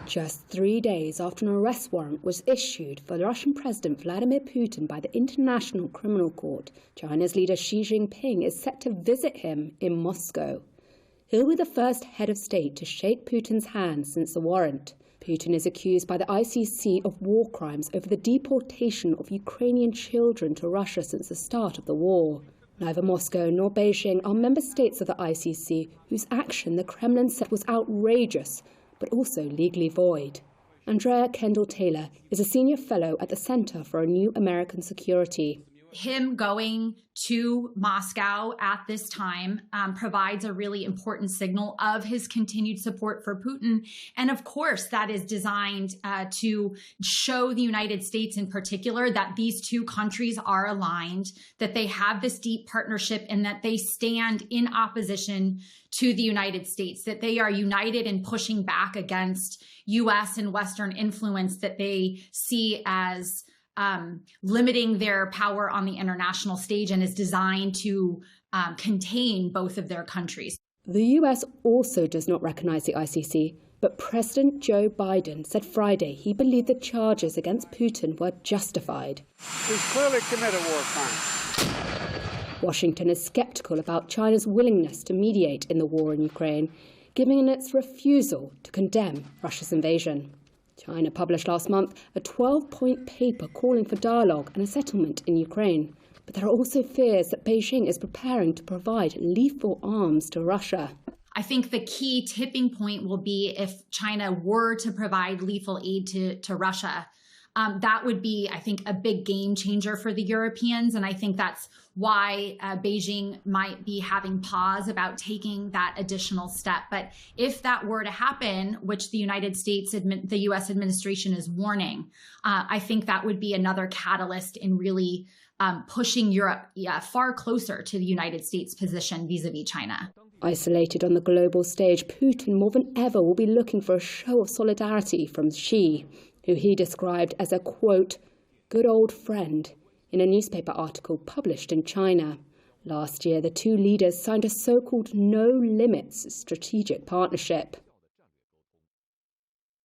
Just 3 days after an arrest warrant was issued for Russian President Vladimir Putin by the International Criminal Court, China's leader Xi Jinping is set to visit him in Moscow. He'll be the first head of state to shake Putin's hand since the warrant. Putin is accused by the ICC of war crimes over the deportation of Ukrainian children to Russia since the start of the war. Neither Moscow nor Beijing are member states of the ICC, whose action the Kremlin said was outrageous, but also legally void. Andrea Kendall-Taylor is a senior fellow at the Center for a New American Security. Him going to Moscow at this time provides a really important signal of his continued support for Putin. And of course, that is designed to show the United States in particular that these two countries are aligned, that they have this deep partnership, and that they stand in opposition to the United States, that they are united in pushing back against U.S. and Western influence that they see as limiting their power on the international stage and is designed to contain both of their countries. The US also does not recognize the ICC, but President Joe Biden said Friday he believed the charges against Putin were justified. He's clearly committed war crimes. Washington is skeptical about China's willingness to mediate in the war in Ukraine, given its refusal to condemn Russia's invasion. China published last month a 12-point paper calling for dialogue and a settlement in Ukraine. But there are also fears that Beijing is preparing to provide lethal arms to Russia. I think the key tipping point will be if China were to provide lethal aid to Russia. That would be, I think, a big game changer for the Europeans. And I think that's why Beijing might be having pause about taking that additional step. But if that were to happen, which the United States, the U.S. administration is warning, I think that would be another catalyst in really pushing Europe far closer to the United States' position vis-a-vis China. Isolated on the global stage, Putin more than ever will be looking for a show of solidarity from Xi, who he described as a, quote, good old friend, in a newspaper article published in China. Last year, the two leaders signed a so-called no-limits strategic partnership.